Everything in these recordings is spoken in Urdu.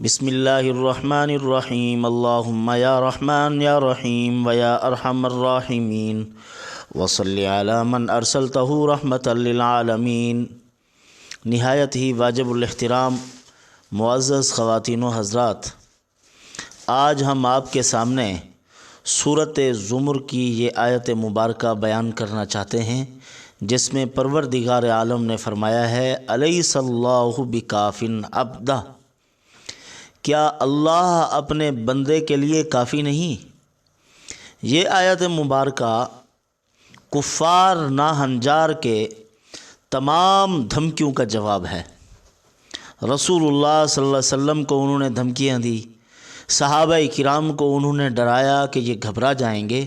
بسم اللہ الرحمن الرحیم اللہم یا رحمن یا رحیم ویا ارحم الراحمین وصلی علی من ارسلتہ رحمتا للعالمین۔ نہایت ہی واجب الاحترام معزز خواتین و حضرات، آج ہم آپ کے سامنے سورۃ زمر کی یہ آیت مبارکہ بیان کرنا چاہتے ہیں، جس میں پروردگار عالم نے فرمایا ہے الیس اللہ بکاف عبدہ، کیا اللہ اپنے بندے کے لیے کافی نہیں؟ یہ آیت مبارکہ کفار ناہنجار کے تمام دھمکیوں کا جواب ہے۔ رسول اللہ صلی اللہ علیہ وسلم کو انہوں نے دھمکیاں دی، صحابہ کرام کو انہوں نے ڈرایا کہ یہ گھبرا جائیں گے۔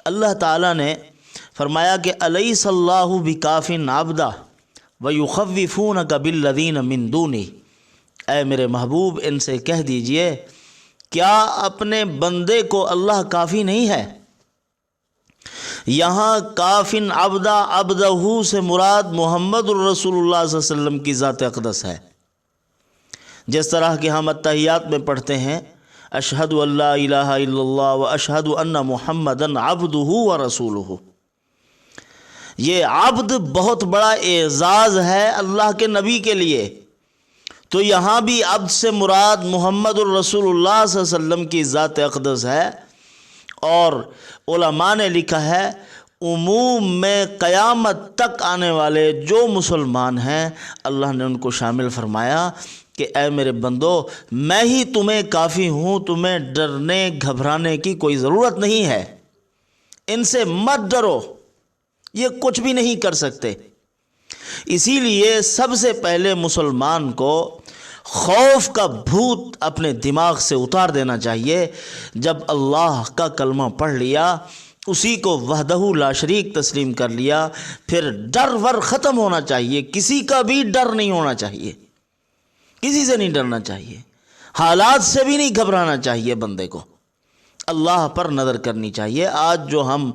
اللہ تعالیٰ نے فرمایا کہ الیس اللہ بکاف عبدہ ویخوفونک بالذین من دونہ، اے میرے محبوب ان سے کہہ دیجئے کیا اپنے بندے کو اللہ کافی نہیں ہے؟ یہاں کافن عبدہ، عبدہ سے مراد محمد الرسول اللہ صلی اللہ علیہ وسلم کی ذات اقدس ہے۔ جس طرح کہ ہم اتحیات میں پڑھتے ہیں اشہد ان لا الہ الا اللہ و اشہد ان محمدً عبدہ و رسولہ، یہ عبد بہت بڑا اعزاز ہے اللہ کے نبی کے لیے، تو یہاں بھی عبد سے مراد محمد الرسول اللہ صلی اللہ علیہ وسلم کی ذات اقدس ہے۔ اور علماء نے لکھا ہے عموم میں قیامت تک آنے والے جو مسلمان ہیں اللہ نے ان کو شامل فرمایا کہ اے میرے بندو میں ہی تمہیں کافی ہوں، تمہیں ڈرنے گھبرانے کی کوئی ضرورت نہیں ہے، ان سے مت ڈرو، یہ کچھ بھی نہیں کر سکتے۔ اسی لیے سب سے پہلے مسلمان کو خوف کا بھوت اپنے دماغ سے اتار دینا چاہیے۔ جب اللہ کا کلمہ پڑھ لیا، اسی کو وحدہ لا شریک تسلیم کر لیا، پھر ڈر ور ختم ہونا چاہیے، کسی کا بھی ڈر نہیں ہونا چاہیے، کسی سے نہیں ڈرنا چاہیے، حالات سے بھی نہیں گھبرانا چاہیے، بندے کو اللہ پر نظر کرنی چاہیے۔ آج جو ہم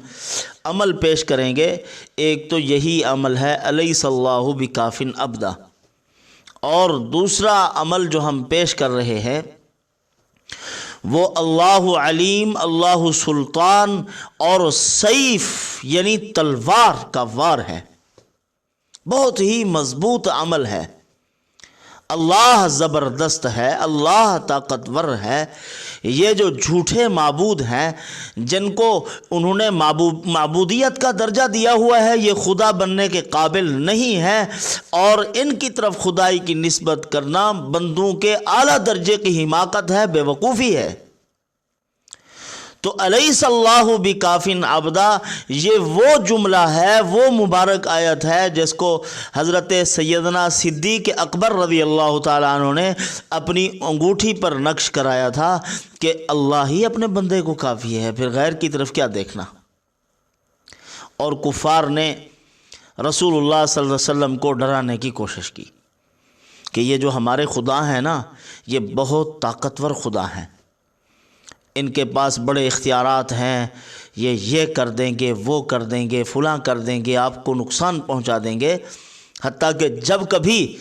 عمل پیش کریں گے ایک تو یہی عمل ہے الیس اللہ بکاف عبدہ، اور دوسرا عمل جو ہم پیش کر رہے ہیں وہ اللہ علیم، اللہ سلطان اور سیف یعنی تلوار کا وار ہے، بہت ہی مضبوط عمل ہے۔ اللہ زبردست ہے، اللہ طاقتور ہے۔ یہ جو جھوٹے معبود ہیں جن کو انہوں نے معبودیت کا درجہ دیا ہوا ہے، یہ خدا بننے کے قابل نہیں ہیں، اور ان کی طرف خدائی کی نسبت کرنا بندوں کے اعلیٰ درجے کی حماقت ہے، بے وقوفی ہے۔ تو الیس اللہ بکاف عبدہ یہ وہ جملہ ہے، وہ مبارک آیت ہے جس کو حضرت سیدنا صدیق اکبر رضی اللہ تعالیٰ عنہ نے اپنی انگوٹھی پر نقش کرایا تھا کہ اللہ ہی اپنے بندے کو کافی ہے، پھر غیر کی طرف کیا دیکھنا۔ اور کفار نے رسول اللہ صلی اللہ علیہ وسلم کو ڈرانے کی کوشش کی کہ یہ جو ہمارے خدا ہیں نا، یہ بہت طاقتور خدا ہیں، ان کے پاس بڑے اختیارات ہیں، یہ کر دیں گے، وہ کر دیں گے، فلاں کر دیں گے، آپ کو نقصان پہنچا دیں گے۔ حتیٰ کہ جب کبھی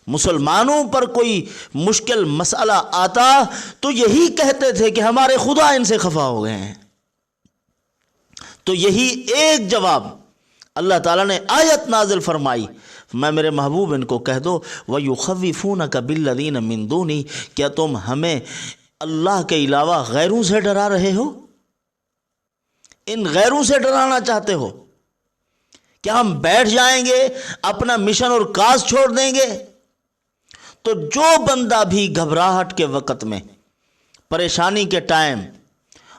مسلمانوں پر کوئی مشکل مسئلہ آتا تو یہی کہتے تھے کہ ہمارے خدا ان سے خفا ہو گئے ہیں۔ تو یہی ایک جواب اللہ تعالیٰ نے آیت نازل فرمائی، میں میرے محبوب ان کو کہہ دو وَيُخَوِّفُونَكَ بِالَّذِينَ مِن دُونِهِ، کیا تم ہمیں اللہ کے علاوہ غیروں سے ڈرا رہے ہو؟ ان غیروں سے ڈرانا چاہتے ہو؟ کیا ہم بیٹھ جائیں گے، اپنا مشن اور کاز چھوڑ دیں گے؟ تو جو بندہ بھی گھبراہٹ کے وقت میں، پریشانی کے ٹائم،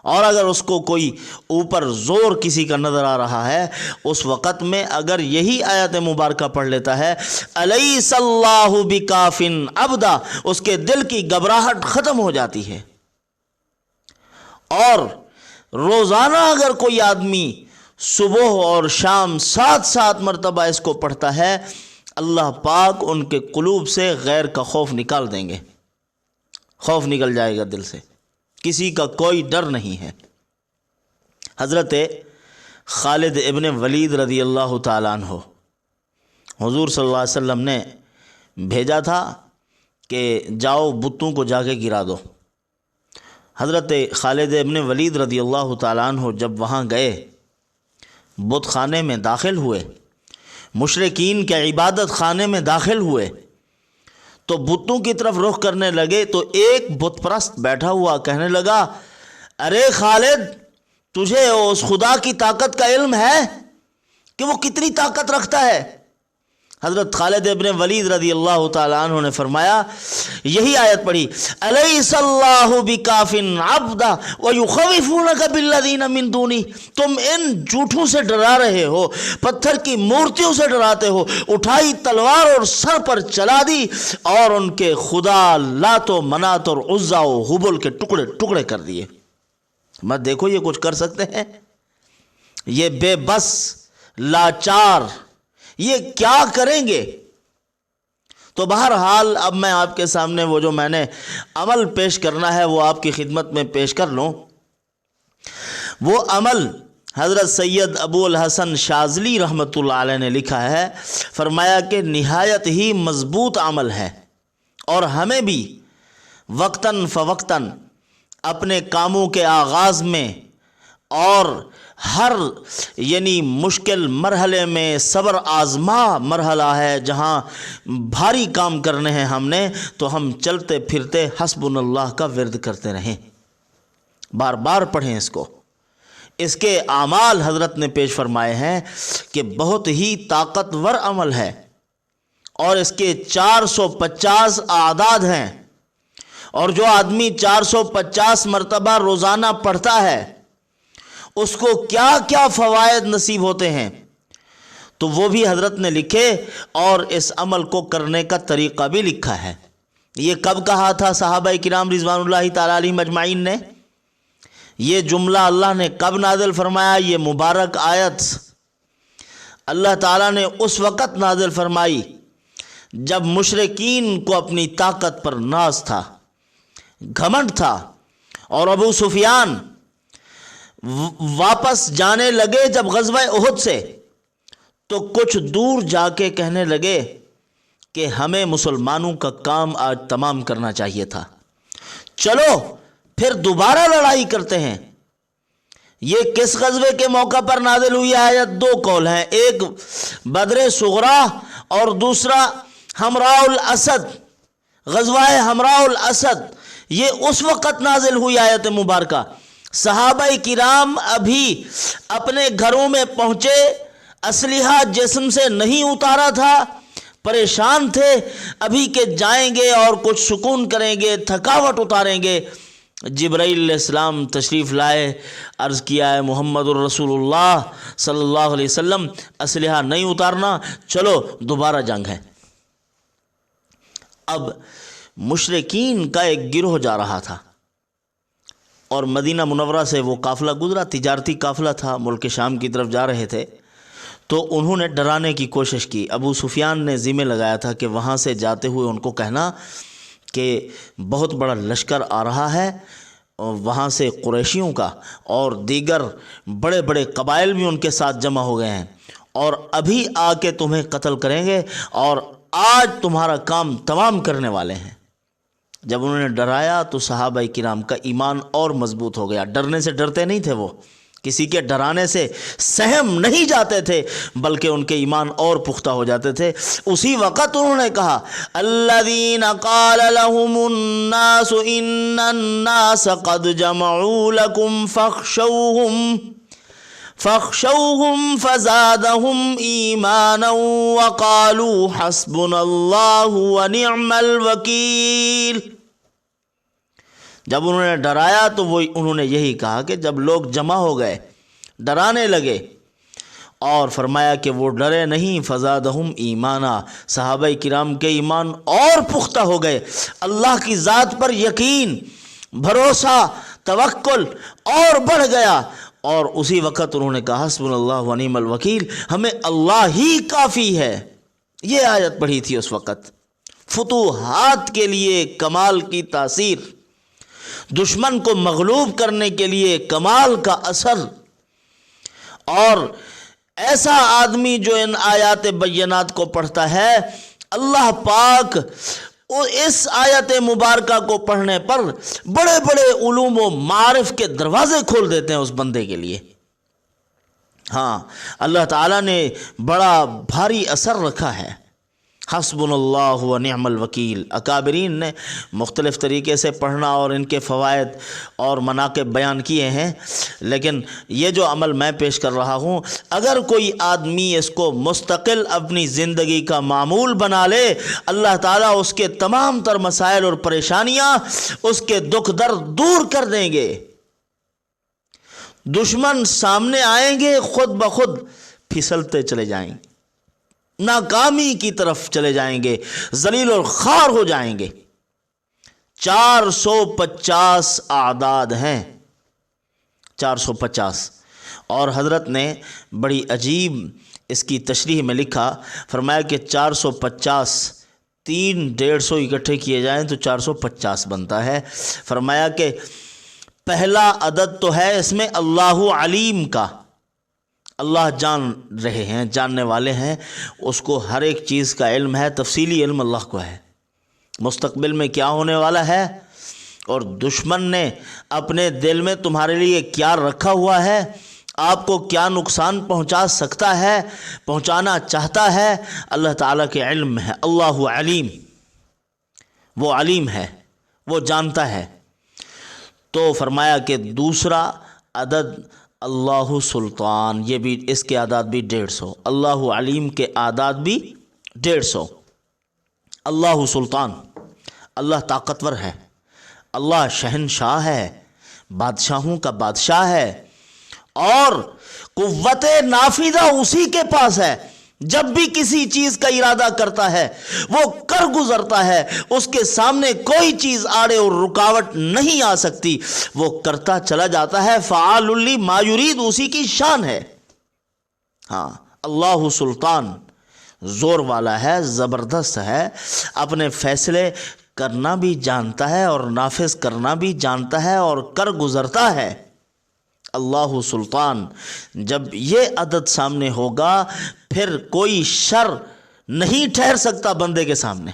اور اگر اس کو کوئی اوپر زور کسی کا نظر آ رہا ہے، اس وقت میں اگر یہی آیت مبارکہ پڑھ لیتا ہے الیس اللہ بکاف عبدہ، اس کے دل کی گھبراہٹ ختم ہو جاتی ہے۔ اور روزانہ اگر کوئی آدمی صبح اور شام 7 مرتبہ اس کو پڑھتا ہے، اللہ پاک ان کے قلوب سے غیر کا خوف نکال دیں گے، خوف نکل جائے گا دل سے، کسی کا کوئی ڈر نہیں ہے۔ حضرت خالد ابن ولید رضی اللہ تعالیٰ عنہ حضور صلی اللہ علیہ وسلم نے بھیجا تھا کہ جاؤ بتوں کو جا کے گرا دو۔ حضرت خالد ابن ولید رضی اللہ تعالیٰ عنہ جب وہاں گئے، بت خانے میں داخل ہوئے، مشرکین کے عبادت خانے میں داخل ہوئے، تو بتوں کی طرف رخ کرنے لگے تو ایک بت پرست بیٹھا ہوا کہنے لگا، ارے خالد، تجھے اس خدا کی طاقت کا علم ہے کہ وہ کتنی طاقت رکھتا ہے؟ حضرت خالد ابن ولید رضی اللہ تعالیٰ عنہ نے فرمایا، یہی آیت پڑھی، الیس اللہ بکاف عبدا ویخوفونک بالذین من دونہ، تم ان جھوٹوں سے ڈرا رہے ہو، پتھر کی مورتیوں سے ڈراتے ہو، اٹھائی تلوار اور سر پر چلا دی اور ان کے خدا لات و منات اور عزا و حبل کے ٹکڑے ٹکڑے کر دیے۔ مت دیکھو یہ کچھ کر سکتے ہیں؟ یہ بے بس لاچار یہ کیا کریں گے؟ تو بہرحال اب میں آپ کے سامنے وہ جو میں نے عمل پیش کرنا ہے وہ آپ کی خدمت میں پیش کر لوں۔ وہ عمل حضرت سید ابو الحسن شاذلی رحمۃ اللہ علیہ نے لکھا ہے، فرمایا کہ نہایت ہی مضبوط عمل ہے، اور ہمیں بھی وقتاً فوقتاً اپنے کاموں کے آغاز میں اور ہر مشکل مرحلے میں صبر آزما مرحلہ ہے، جہاں بھاری کام کرنے ہیں ہم نے، تو ہم چلتے پھرتے حسبنا اللہ کا ورد کرتے رہیں، بار بار پڑھیں اس کو۔ اس کے اعمال حضرت نے پیش فرمائے ہیں کہ بہت ہی طاقتور عمل ہے، اور اس کے 450 اعداد ہیں، اور جو آدمی 450 مرتبہ روزانہ پڑھتا ہے اس کو کیا کیا فوائد نصیب ہوتے ہیں، تو وہ بھی حضرت نے لکھے، اور اس عمل کو کرنے کا طریقہ بھی لکھا ہے۔ یہ کب کہا تھا صحابہ کرام رضوان اللہ تعالیٰ علیہم اجمعین نے؟ یہ جملہ اللہ نے کب نازل فرمایا؟ یہ مبارک آیت اللہ تعالیٰ نے اس وقت نازل فرمائی جب مشرکین کو اپنی طاقت پر ناز تھا، گھمنڈ تھا، اور ابو سفیان واپس جانے لگے جب غزوہ احد سے، تو کچھ دور جا کے کہنے لگے کہ ہمیں مسلمانوں کا کام آج تمام کرنا چاہیے تھا، چلو پھر دوبارہ لڑائی کرتے ہیں۔ یہ کس غزوے کے موقع پر نازل ہوئی آیت؟ دو قول ہیں، ایک بدر صغریٰ اور دوسرا حمراء الاسد، غزوہ حمراء الاسد، یہ اس وقت نازل ہوئی آیت مبارکہ۔ صحابہ کرام ابھی اپنے گھروں میں پہنچے، اسلحہ جسم سے نہیں اتارا تھا، پریشان تھے، ابھی کہ جائیں گے اور کچھ سکون کریں گے، تھکاوٹ اتاریں گے۔ جبرائیل علیہ السلام تشریف لائے، عرض کیا ہے محمد الرسول اللہ صلی اللہ علیہ وسلم، اسلحہ نہیں اتارنا، چلو دوبارہ جنگ ہے۔ اب مشرکین کا ایک گروہ جا رہا تھا، اور مدینہ منورہ سے وہ قافلہ گزرا، تجارتی قافلہ تھا، ملک شام کی طرف جا رہے تھے، تو انہوں نے ڈرانے کی کوشش کی۔ ابو سفیان نے ذمہ لگایا تھا کہ وہاں سے جاتے ہوئے ان کو کہنا کہ بہت بڑا لشکر آ رہا ہے وہاں سے قریشیوں کا، اور دیگر بڑے بڑے قبائل بھی ان کے ساتھ جمع ہو گئے ہیں، اور ابھی آ کے تمہیں قتل کریں گے، اور آج تمہارا کام تمام کرنے والے ہیں۔ جب انہوں نے ڈرایا تو صحابہ کرام کا ایمان اور مضبوط ہو گیا۔ ڈرنے سے ڈرتے نہیں تھے، وہ کسی کے ڈرانے سے سہم نہیں جاتے تھے، بلکہ ان کے ایمان اور پختہ ہو جاتے تھے۔ اسی وقت انہوں نے کہا، الذین قال لهم الناس ان الناس قد جمعوا لكم فاخشوهم فزادهم ایمانا وقالوا حسبنا اللہ ونعم الوکیل۔ جب انہوں نے ڈرایا تو انہوں نے یہی کہا کہ جب لوگ جمع ہو گئے، ڈرانے لگے، اور فرمایا کہ وہ ڈرے نہیں، فزادہم ایمانا، صحابہ کرام کے ایمان اور پختہ ہو گئے، اللہ کی ذات پر یقین، بھروسہ، توکل اور بڑھ گیا، اور اسی وقت انہوں نے کہا حسبنا اللہ ونعم الوکیل، ہمیں اللہ ہی کافی ہے۔ یہ آیت پڑھی تھی اس وقت۔ فتوحات کے لیے کمال کی تاثیر، دشمن کو مغلوب کرنے کے لیے کمال کا اثر، اور ایسا آدمی جو ان آیات بینات کو پڑھتا ہے، اللہ پاک اس آیت مبارکہ کو پڑھنے پر بڑے بڑے علوم و معارف کے دروازے کھول دیتے ہیں اس بندے کے لیے۔ ہاں، اللہ تعالیٰ نے بڑا بھاری اثر رکھا ہے۔ حسبنا اللہ و نعم الوکیل، اکابرین نے مختلف طریقے سے پڑھنا اور ان کے فوائد اور مناقب بیان کیے ہیں، لیکن یہ جو عمل میں پیش کر رہا ہوں، اگر کوئی آدمی اس کو مستقل اپنی زندگی کا معمول بنا لے، اللہ تعالیٰ اس کے تمام تر مسائل اور پریشانیاں، اس کے دکھ درد دور کر دیں گے۔ دشمن سامنے آئیں گے، خود بخود پھسلتے چلے جائیں گے، ناکامی کی طرف چلے جائیں گے، ذلیل اور خوار ہو جائیں گے۔ 450 اعداد ہیں، 450۔ اور حضرت نے بڑی عجیب اس کی تشریح میں لکھا، فرمایا کہ 450 350 اکٹھے کیے جائیں تو 450 بنتا ہے۔ فرمایا کہ پہلا عدد تو ہے اس میں اللہ علیم کا، اللہ جان رہے ہیں، جاننے والے ہیں، اس کو ہر ایک چیز کا علم ہے، تفصیلی علم اللہ کو ہے، مستقبل میں کیا ہونے والا ہے، اور دشمن نے اپنے دل میں تمہارے لیے کیا رکھا ہوا ہے، آپ کو کیا نقصان پہنچا سکتا ہے، پہنچانا چاہتا ہے، اللہ تعالیٰ کے علم میں ہے۔ اللہ علیم، وہ علیم ہے، وہ جانتا ہے۔ تو فرمایا کہ دوسرا عدد اللہ سلطان، یہ بھی اس کے اعداد بھی 150، اللہ علیم کے اعداد بھی 150۔ اللہ سلطان، اللہ طاقتور ہے، اللہ شہنشاہ ہے، بادشاہوں کا بادشاہ ہے، اور قوت نافذہ اسی کے پاس ہے۔ جب بھی کسی چیز کا ارادہ کرتا ہے وہ کر گزرتا ہے، اس کے سامنے کوئی چیز آڑے اور رکاوٹ نہیں آ سکتی، وہ کرتا چلا جاتا ہے۔ فعال لما یرید اسی کی شان ہے۔ ہاں، اللہ سلطان زور والا ہے، زبردست ہے، اپنے فیصلے کرنا بھی جانتا ہے اور نافذ کرنا بھی جانتا ہے اور کر گزرتا ہے۔ اللہ سلطان، جب یہ عدد سامنے ہوگا پھر کوئی شر نہیں ٹھہر سکتا بندے کے سامنے،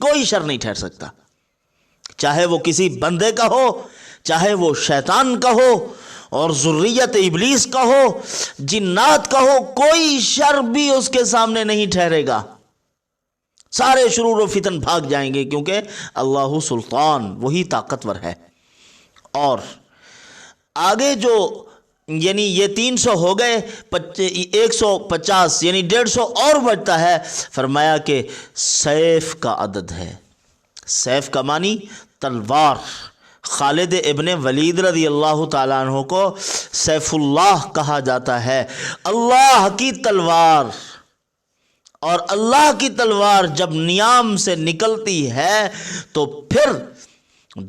کوئی شر نہیں ٹھہر سکتا، چاہے وہ کسی بندے کا ہو، چاہے وہ شیطان کا ہو اور ذریت ابلیس کا ہو، جنات کا ہو، کوئی شر بھی اس کے سامنے نہیں ٹھہرے گا، سارے شرور و فتن بھاگ جائیں گے، کیونکہ اللہ سلطان وہی طاقتور ہے۔ اور آگے جو یعنی یہ 300 ہو گئے، 150 یعنی 150 اور بچتا ہے۔ فرمایا کہ سیف کا عدد ہے، سیف کا معنی تلوار۔ خالد ابن ولید رضی اللہ تعالیٰ عنہ کو سیف اللہ کہا جاتا ہے، اللہ کی تلوار۔ اور اللہ کی تلوار جب نیام سے نکلتی ہے تو پھر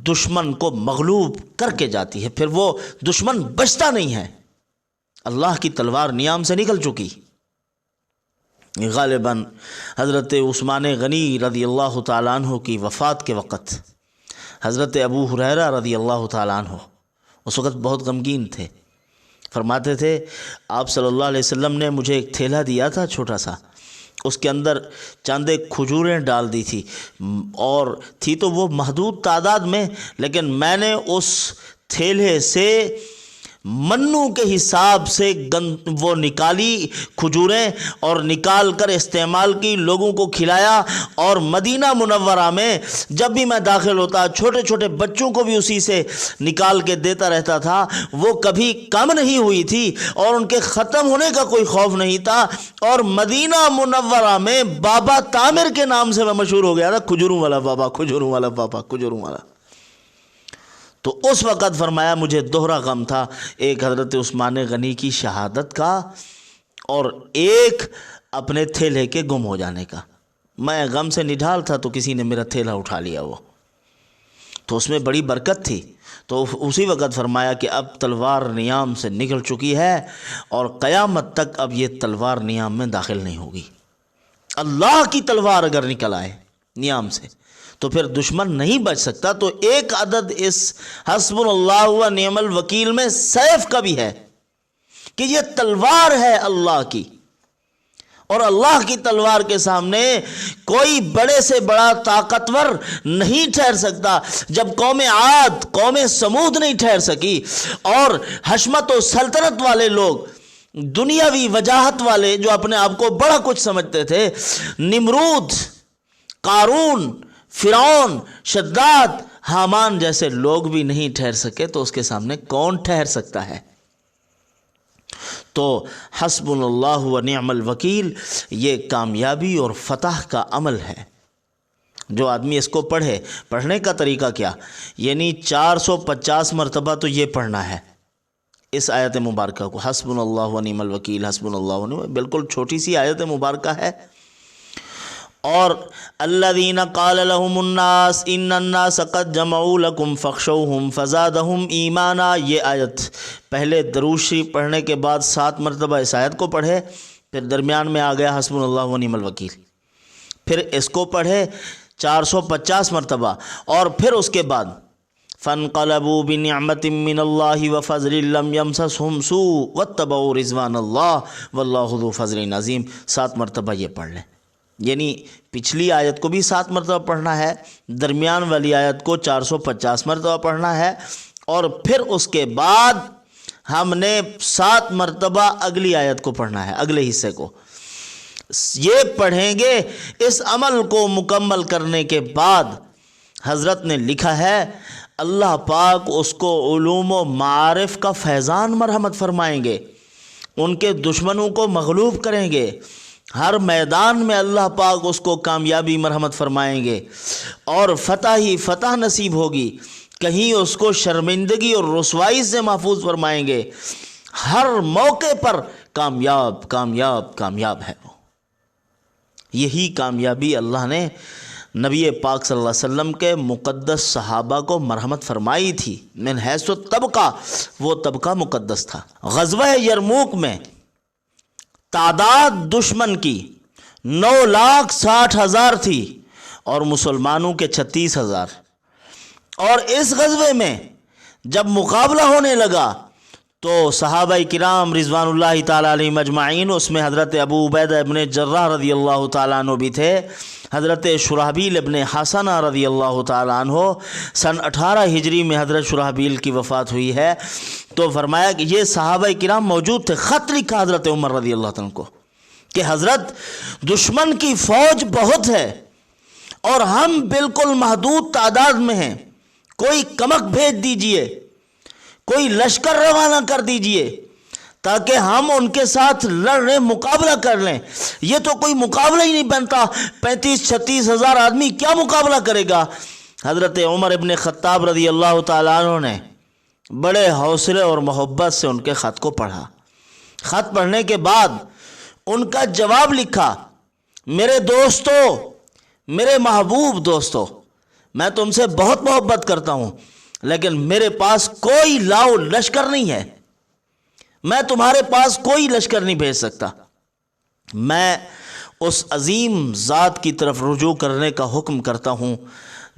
دشمن کو مغلوب کر کے جاتی ہے، پھر وہ دشمن بچتا نہیں ہے۔ اللہ کی تلوار نیام سے نکل چکی۔ غالباً حضرت عثمان غنی رضی اللہ تعالیٰ عنہ کی وفات کے وقت حضرت ابو ہریرہ رضی اللہ تعالیٰ عنہ اس وقت بہت غمگین تھے۔ فرماتے تھے آپ صلی اللہ علیہ وسلم نے مجھے ایک تھیلا دیا تھا چھوٹا سا، اس کے اندر چند کھجوریں ڈال دی تھی، اور تھی تو وہ محدود تعداد میں، لیکن میں نے اس تھیلے سے منو کے حساب سے وہ نکالی کھجوریں، اور نکال کر استعمال کی، لوگوں کو کھلایا، اور مدینہ منورہ میں جب بھی میں داخل ہوتا چھوٹے چھوٹے بچوں کو بھی اسی سے نکال کے دیتا رہتا تھا۔ وہ کبھی کم نہیں ہوئی تھی اور ان کے ختم ہونے کا کوئی خوف نہیں تھا، اور مدینہ منورہ میں بابا تامر کے نام سے میں مشہور ہو گیا تھا، کھجوروں والا بابا، کھجوروں والا بابا، کھجوروں والا۔ تو اس وقت فرمایا مجھے دوہرا غم تھا، ایک حضرت عثمان غنی کی شہادت کا اور ایک اپنے تھیلے کے گم ہو جانے کا۔ میں غم سے نڈھال تھا تو کسی نے میرا تھیلا اٹھا لیا، وہ تو اس میں بڑی برکت تھی۔ تو اسی وقت فرمایا کہ اب تلوار نیام سے نکل چکی ہے اور قیامت تک اب یہ تلوار نیام میں داخل نہیں ہوگی۔ اللہ کی تلوار اگر نکل آئے نیام سے تو پھر دشمن نہیں بچ سکتا۔ تو ایک عدد اس حسبنا اللہ و نعم الوکیل میں سیف کا بھی ہے کہ یہ تلوار ہے اللہ کی، اور اللہ کی تلوار کے سامنے کوئی بڑے سے بڑا طاقتور نہیں ٹھہر سکتا۔ جب قوم عاد، قوم سمود نہیں ٹھہر سکی، اور حشمت و سلطنت والے لوگ، دنیاوی وجاہت والے جو اپنے آپ کو بڑا کچھ سمجھتے تھے، نمرود، قارون، فرعون، شداد، حامان جیسے لوگ بھی نہیں ٹھہر سکے تو اس کے سامنے کون ٹھہر سکتا ہے؟ تو حسبنا اللہ و نعم الوکیل یہ کامیابی اور فتح کا عمل ہے۔ جو آدمی اس کو پڑھے، پڑھنے کا طریقہ کیا؟ یعنی 450 مرتبہ تو یہ پڑھنا ہے اس آیت مبارکہ کو، حسبنا اللہ و نعم الوکیل، حسبنا اللہ و نعم، بالکل چھوٹی سی آیت مبارکہ ہے۔ اور الذین قال لهم الناس ان الناس قد جمعوا لكم فاخشوهم فزادهم ایمانا، یہ آیت پہلے درود شریف پڑھنے کے بعد 7 مرتبہ اس آیت کو پڑھے، پھر درمیان میں آ گیا حسبنا اللہ و نعم الوکیل، پھر اس کو پڑھے 450 مرتبہ، اور پھر اس کے بعد فانقلبوا بنعمت من اللہ وفضل لم یمسسهم سوء واتبعوا رضوان اللہ واللہ ذو فضل عظیم، 7 مرتبہ یہ پڑھ لیں۔ یعنی پچھلی آیت کو بھی 7 مرتبہ پڑھنا ہے، درمیان والی آیت کو 450 مرتبہ پڑھنا ہے، اور پھر اس کے بعد ہم نے 7 مرتبہ اگلی آیت کو پڑھنا ہے، اگلے حصے کو۔ یہ پڑھیں گے، اس عمل کو مکمل کرنے کے بعد حضرت نے لکھا ہے اللہ پاک اس کو علوم و معارف کا فیضان مرحمت فرمائیں گے، ان کے دشمنوں کو مغلوب کریں گے، ہر میدان میں اللہ پاک اس کو کامیابی مرحمت فرمائیں گے، اور فتح ہی فتح نصیب ہوگی، کہیں اس کو شرمندگی اور رسوائی سے محفوظ فرمائیں گے، ہر موقع پر کامیاب کامیاب کامیاب ہے وہ۔ یہی کامیابی اللہ نے نبی پاک صلی اللہ علیہ وسلم کے مقدس صحابہ کو مرحمت فرمائی تھی، من حیث طبقہ، وہ طبقہ مقدس تھا۔ غزوہ یرموک میں تعداد دشمن کی 9,60,000 تھی اور مسلمانوں کے 36,000، اور اس غزوے میں جب مقابلہ ہونے لگا تو صحابہ کرام رضوان اللہ تعالیٰ علیہم اجمعین، اس میں حضرت ابو عبیدہ ابن جراح رضی اللہ تعالیٰ عنہ بھی تھے، حضرت شرحبیل ابن حسنہ رضی اللہ تعالیٰ عنہ، سن 18 ہجری میں حضرت شرحبیل کی وفات ہوئی ہے، تو فرمایا کہ یہ صحابہ کرام موجود تھے۔ خط لکھا حضرت عمر رضی اللہ عنہ کو کہ حضرت دشمن کی فوج بہت ہے اور ہم بالکل محدود تعداد میں ہیں، کوئی کمک بھیج دیجئے، کوئی لشکر روانہ کر دیجئے تاکہ ہم ان کے ساتھ لڑیں، مقابلہ کر لیں۔ یہ تو کوئی مقابلہ ہی نہیں بنتا، 35-36 ہزار آدمی کیا مقابلہ کرے گا؟ حضرت عمر ابن خطاب رضی اللہ تعالیٰ عنہ نے بڑے حوصلے اور محبت سے ان کے خط کو پڑھا۔ خط پڑھنے کے بعد ان کا جواب لکھا، میرے دوستو، میرے محبوب دوستو، میں تم سے بہت محبت کرتا ہوں، لیکن میرے پاس کوئی لاؤ لشکر نہیں ہے، میں تمہارے پاس کوئی لشکر نہیں بھیج سکتا۔ میں اس عظیم ذات کی طرف رجوع کرنے کا حکم کرتا ہوں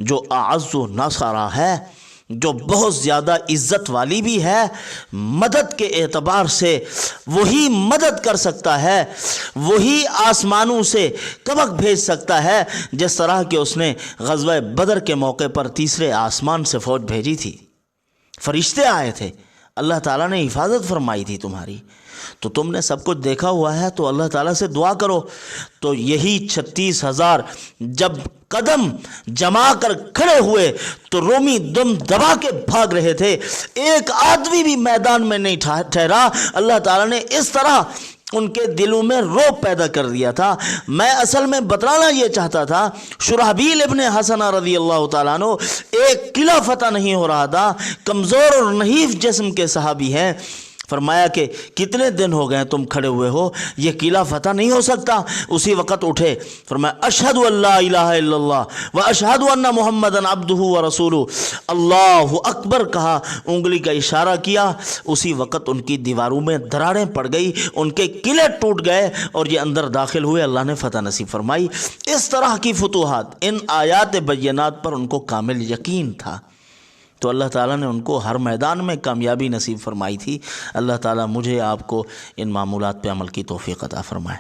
جو اعز و ناصرہ ہے، جو بہت زیادہ عزت والی بھی ہے، مدد کے اعتبار سے وہی مدد کر سکتا ہے، وہی آسمانوں سے کمک بھیج سکتا ہے جس طرح کہ اس نے غزوہ بدر کے موقع پر تیسرے آسمان سے فوج بھیجی تھی، فرشتے آئے تھے، اللہ تعالیٰ نے حفاظت فرمائی تھی تمہاری، تو تم نے سب کچھ دیکھا ہوا ہے، تو اللہ تعالیٰ سے دعا کرو۔ تو یہی 36,000 جب قدم جما کر کھڑے ہوئے تو رومی دم دبا کے بھاگ رہے تھے، ایک آدمی بھی میدان میں نہیں ٹھہرا۔ اللہ تعالیٰ نے اس طرح ان کے دلوں میں رعب پیدا کر دیا تھا۔ میں اصل میں بتلانا یہ چاہتا تھا، شرحبیل ابن حسنہ رضی اللہ تعالیٰ عنہ ایک قلعہ فتح نہیں ہو رہا تھا، کمزور اور نحیف جسم کے صحابی ہیں۔ فرمایا کہ کتنے دن ہو گئے تم کھڑے ہوئے ہو، یہ قلعہ فتح نہیں ہو سکتا۔ اسی وقت اٹھے، فرمایا اشہد ان لا الہ الا اللہ و اشہد ان محمدًا عبدہ و رسولہ، اللہ اکبر کہا، انگلی کا اشارہ کیا، اسی وقت ان کی دیواروں میں دراڑیں پڑ گئی، ان کے قلعے ٹوٹ گئے اور یہ اندر داخل ہوئے، اللہ نے فتح نصیب فرمائی۔ اس طرح کی فتوحات، ان آیات بینات پر ان کو کامل یقین تھا، تو اللہ تعالیٰ نے ان کو ہر میدان میں کامیابی نصیب فرمائی تھی۔ اللہ تعالیٰ مجھے آپ کو ان معمولات پہ عمل کی توفیق عطا فرمائے۔